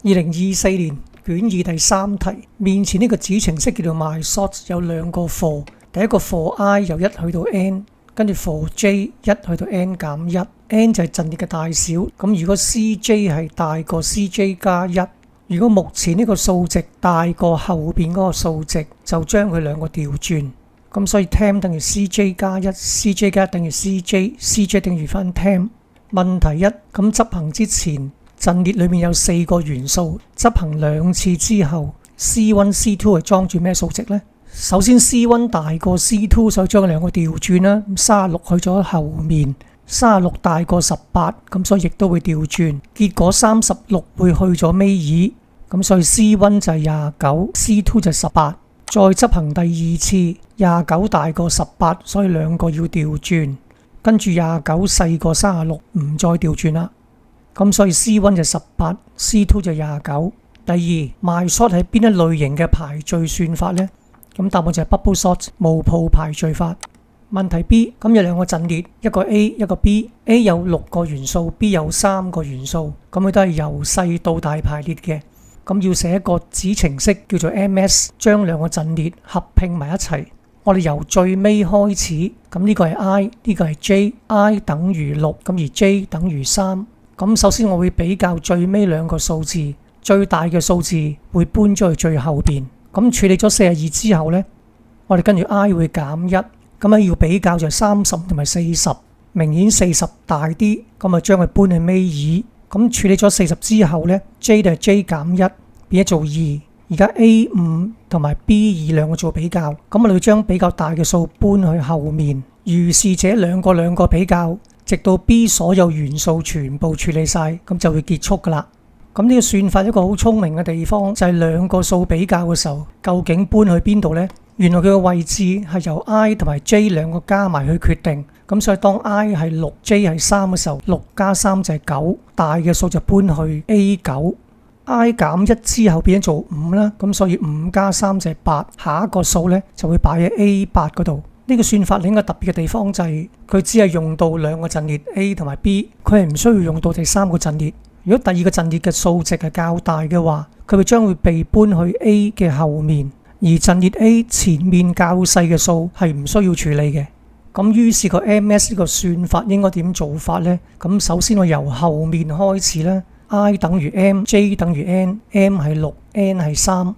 2024年卷2第3題，面前呢個子程式叫做 MySort， 有兩個 for， 第一個 for i 由1去到 n， 跟住 for j 1去到 n 減1， n 就係陣列嘅大小。咁如果 cj 係大過 cj 加1，如果目前呢個數值大過後邊嗰個數值，就將佢兩個調轉。咁所以 temp 等於 cj 加1， cj 加1等於 cj， cj 等於翻 temp。問題一，咁執行之前陣列裏面有4個元素，執行2次之後 C1、C2 係裝住咩數值呢？首先 C1 大過 C2， 所以將兩個調轉啦。36去咗後面，36大過18，咁所以亦都會調轉。結果36會去咗尾二，咁所以 C1 就係29， C2 就係18。再執行第二次，29大過18，所以兩個要調轉。跟住29細過36，唔再調轉啦。咁所以 C1 就18， C2 就29。第二 MySort 係邊一類型嘅排序算法呢？咁答案就係 Bubble Sort 無譜排序法。問題 B， 咁有兩個陣列，一個 A 一個 B，A 有6個元素， B 有3個元素，咁佢都係由細到大排列嘅。咁要寫一個子程式叫做 MS， 將兩個陣列合併埋一齊。我哋由最尾開始，咁呢個係 I， 呢個係 J，I 等於6，咁而 J 等於3。咁首先我會比較最尾兩個數字，最大嘅數字會搬咗去最後邊。咁處理咗42之後呢，我哋跟住 I 會減1，咁要比較就係30同埋40，明顯40大啲，咁將佢搬去尾二。咁處理咗40之後呢， J 就係 J 減1，變咗做2。而家 A5 同埋 B2 兩個做比較，咁我哋會將比較大嘅數搬去後面，如是者兩個比較，直到 B 所有元素全部處理晒，咁就會結束噶啦。咁呢個算法一個好聰明嘅地方就係兩個數比較嘅時候，究竟搬去邊度呢？原來佢嘅位置係由 I 同埋 J 兩個加埋去決定。咁所以當 I 係6 J 係3嘅時候，6加3就係9，大嘅數就搬去 A9。I 減1之後變咗做5啦，咁所以5加3就係8，下一個數呢就會擺喺 A8 嗰度。呢個算法另一個特別嘅地方就係佢只係用到兩個陣列 A 同埋 B， 佢係唔需要用到第三個陣列。如果第二個陣列嘅數值係較大嘅話，佢會將會被搬去 A 嘅後面，而陣列 A 前面較細嘅數係唔需要處理嘅。咁於是個 MS 呢個算法應該點做法呢？咁首先我由後面開始啦。I 等於 M， J 等於 N，M 係6， N 係3。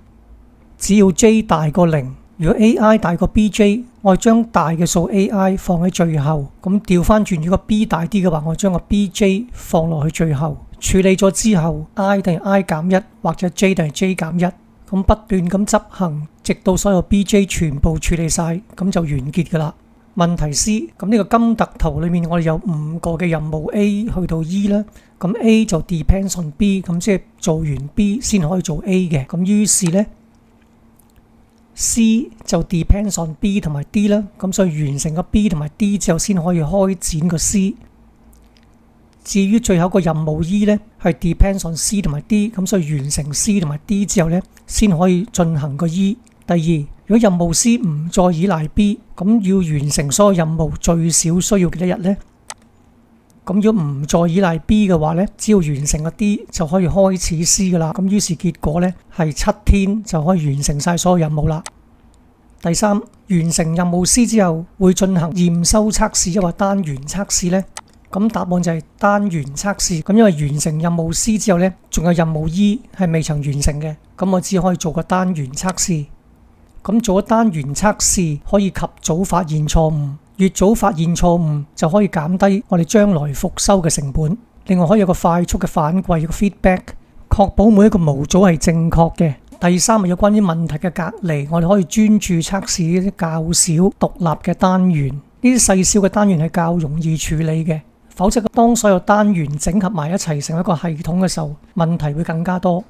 只要 J 大過0，如果 AI 大過 BJ， 我將大嘅數 AI 放喺最後。咁調翻轉，如果 B 大啲嘅話，我將個 BJ 放落去最後。處理咗之後 ，I 等於 I 減1，或者 J 等於 J 減1。咁不斷咁執行，直到所有 BJ 全部處理晒，咁就完結噶啦。問題 C， 咁呢個金特圖裏面我哋有5個嘅任務 A 去到 E 啦，咁 A 就 depends on B， 咁即係做完 B 先可以做 A 嘅，咁於是呢 C 就 depends on B 同埋 D 啦，咁所以完成個 B 同埋 D 之後先可以開展個 C。至於最後個任務 E 呢，係 depends on C 同埋 D， 咁所以完成 C 同埋 D 之後呢，先可以進行個 E。第二，如果任務 C 唔再依賴 B， 咁要完成所有任務最少需要幾多日呢？咁如果唔再依賴 B 嘅話呢，只要完成個 D 就可以開始 C 噶啦。咁於是結果呢係7天就可以完成晒所有任務啦。第三，完成任務 C 之後會進行驗收測試，抑或單元測試呢？咁答案就係單元測試。咁因為完成任務 C 之後呢，仲有任務 E 係未曾完成嘅，咁我只可以做個單元測試。咁做咗單元測試可以及早發現錯誤，越早發現錯誤就可以減低我哋將來復修嘅成本。另外可以有個快速嘅反饋，有個 feedback， 確保每一個模組係正確嘅。第三係有關於問題嘅隔離，我哋可以專注測試呢啲較小獨立嘅單元，呢啲細小嘅單元係較容易處理嘅。否則當所有單元整合埋一齊成為一個系統嘅時候，問題會更加多。